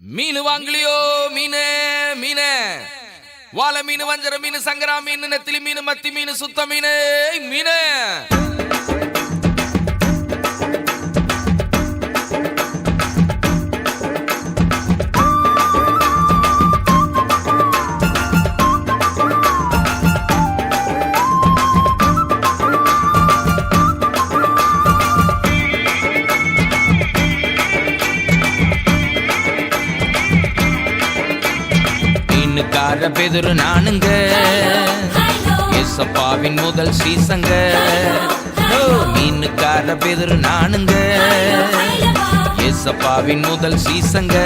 மீன் வாங்கலையோ மீனே மீனே வாழை மீன் வஞ்சர மீன் சங்கரா மீன் நெத்திலி மீன் மத்தி மீன் சுத்த மீனே மீனே மீனுக்கார பெதுரு நானுங்க ஏசப்பாவின் முதல் சீசங்க மீனுக்கார பெதுரு நானுங்க ஏசப்பாவின் முதல் சீசங்க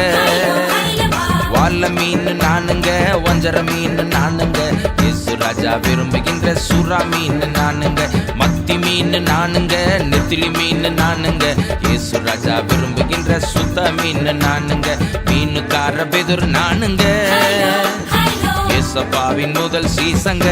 வாழை மீன் நானுங்க வஞ்சர மீன் நானுங்க இயேசு ராஜா விரும்புகின்ற சுறா மீன் நானுங்க மத்தி மீன் நானுங்க நெத்திலி மீன் நானுங்க இயேசு ராஜா விரும்புகின்ற சுத்த மீன் நானுங்க மீனுக்கார பெதுரு நானுங்க ஏசப்பாவின் முதல் சீசங்க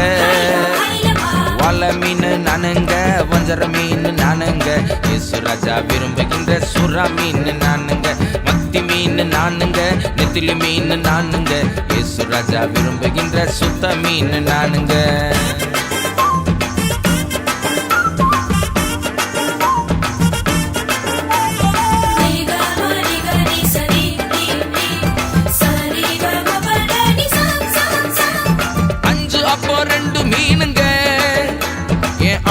வாழை மீன் நானுங்க வஞ்சர மீன் நானுங்க இயேசு ராஜா விரும்புகின்ற சுறா மீன் நானுங்க மத்தி மீன் நானுங்க நெத்திலி மீன் நானுங்க இயேசு ராஜா விரும்புகின்ற சுத்த மீன் நானுங்க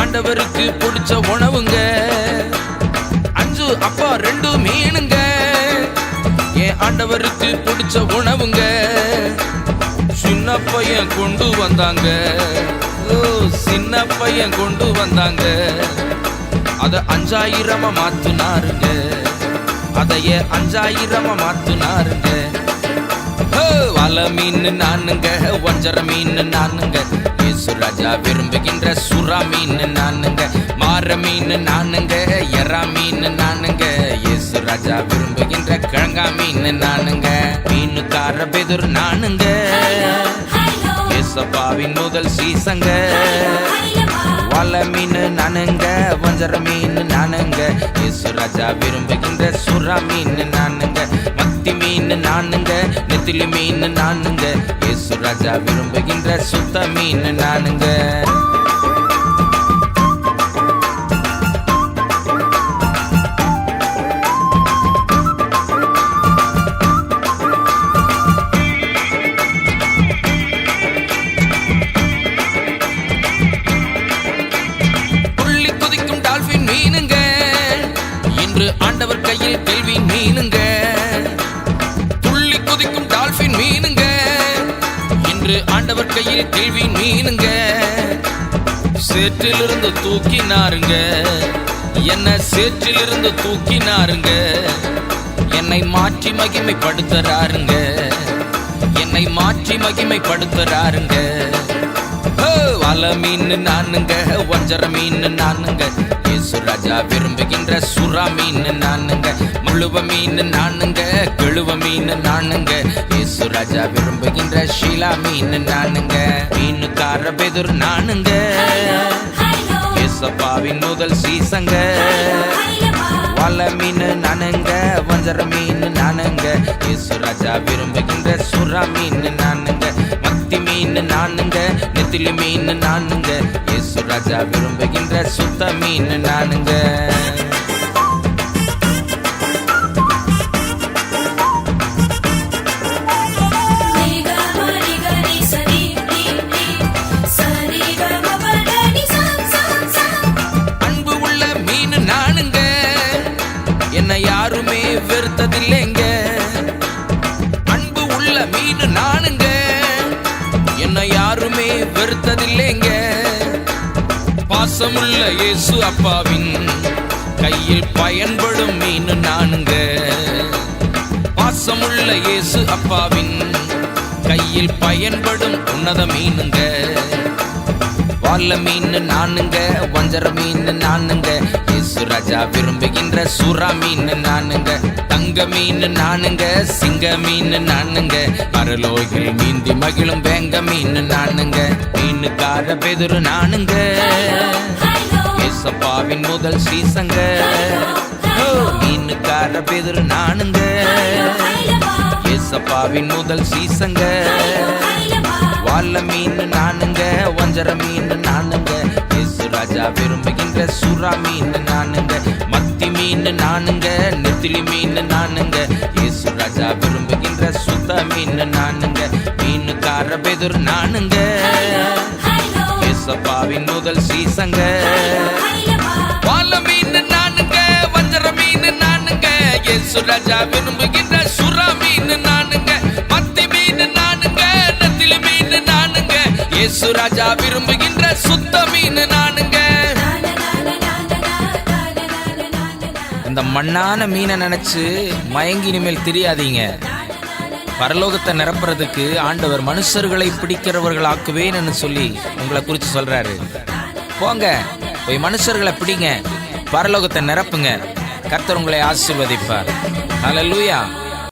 ஆண்டவருக்கு பிடிச்ச உணவுங்க 5 அப்பா 2 மீனுங்க என் ஆண்டவருக்கு பிடிச்ச உணவுங்க சின்ன பையன் கொண்டு வந்தாங்க சின்ன பையன் கொண்டு வந்தாங்க அத 5000 மாத்துனாருங்க அதைய 5000 மாத்துனாருங்க வாழை மீன் நானுங்க வஞ்சர மீன் நானுங்க இயேசு ராஜா விரும்புகின்ற சுறா மீன் நானுங்க மாற மீன் நானுங்க எறா மீன் நானுங்க இயேசு ராஜா விரும்புகின்ற கிழங்கா மீன் நானுங்க மீனுக்கார பெதுரு நானுங்க ஏசப்பாவின் முதல் சீசங்க வாழை மீன் நானுங்க வஞ்சர மீன் நானுங்க இயேசு ராஜா விரும்புகின்ற சுறா மீன் நானுங்க மத்தி மீன் நானுங்க நெத்திலி மீன் நானுங்க இயேசு ராஜா விரும்புகின்ற சுத்த மீன் நானுங்க ஆண்டவர் கையில் கேள்வி மீனுங்க துள்ளி குதிக்கும் டால்பின் மீனுங்க இன்று ஆண்டவர் கையில் கேள்வி மீனுங்க சேற்றிலிருந்து தூக்கினாருங்க என்ன சேற்றிலிருந்து தூக்கினாருங்க என்னை மாற்றி மகிமைப்படுத்துறாருங்க என்னை மாற்றி மகிமைப்படுத்துறாருங்க வாழை மீன் நானுங்க வஞ்சர மீன் நானுங்க இயேசு ராஜா விரும்புகின்ற சுறா மீன் நானுங்க முழுவ மீன் நானுங்க கெழுவ மீன் நானுங்க இயேசு ராஜா விரும்புகின்ற ஷீலா மீன் நானுங்க மீனுக்கார பெதுரு நானுங்க ஏசப்பாவின் முதல் சீசங்க வாழை மீன் நானுங்க வஞ்சர மீன் நானுங்க இயேசு ராஜா விரும்புகின்ற சுறா மீன் நானுங்க மத்தி மீன் நானுங்க நெத்திலி மீன் நானுங்க இயேசு ராஜா விரும்புகின்ற சுத்த மீன் நானுங்க அன்பு உள்ள மீன் நானுங்க என்னை யாருமே வெறுத்ததில்லைங்க அன்பு உள்ள மீன் நானுங்க என்னை யாருமே வெறுத்ததில்லைங்க பாசமுள்ள இயேசு அப்பாவின் கையில் பயன்படும் மீன் நானுங்க பாசமுள்ள இயேசு அப்பாவின் கையில் பயன்படும் உன்னத மீனுங்க வாழை மீன் நானுங்க வஞ்சர மீன் நானுங்க இயேசு ராஜா விரும்புகின்ற சுறா மீன் நானுங்க தங்க மீன் நானுங்க சிங்க மீன் நானுங்க பரலோகில் மீந்தி மகிழும் வேங்க மீன் நானுங்க மீனுக்கார பெதுரு நானுங்க ஏசப்பாவின் முதல் சீசங்க மீனுக்கார பெதுரு நானுங்க ஏசப்பாவின் முதல் சீசங்க. வால்ல மீன் நானுங்க, வஞ்சர மீன் நானுங்க, இயேசு ராஜா விரும்புகின்ற சுறா மீன் நானுங்க, மத்தி மீன் நானுங்க, நெத்திலி மீன் நானுங்க, இயேசு ராஜா விரும்புகின்ற சுத்த மீன் நானுங்க, மீனுக்கார பெதுர் நானுங்க, ஏசப்பாவின் முதல் சீசங்க. வால்ல மீன் நானுங்க, வஞ்சர மீன் நானுங்க, இயேசு ராஜா விரும்புகின்ற சுறா மீன் நானுங்க, மத்தி மீன் நானுங்க, நெத்திலி மீன் நானுங்க, இயேசு ராஜா விரும்புகின்ற சுத்த மீன் நானுங்க. இந்த மண்ணான மீனை நினைச்சு மயங்கி இனிமேல் தெரியாதீங்க. பரலோகத்தை நிரப்புறதுக்கு ஆண்டவர் மனுஷர்களை பிடிக்கிறவர்களாக்குவேன்னு சொல்லி உங்களை குறித்து சொல்றாரு. போங்க, போய் மனுஷர்களை பிடிங்க, பரலோகத்தை நிரப்புங்க. கர்த்தர் உங்களை ஆசீர்வதிப்பார். ஹல்லேலூயா.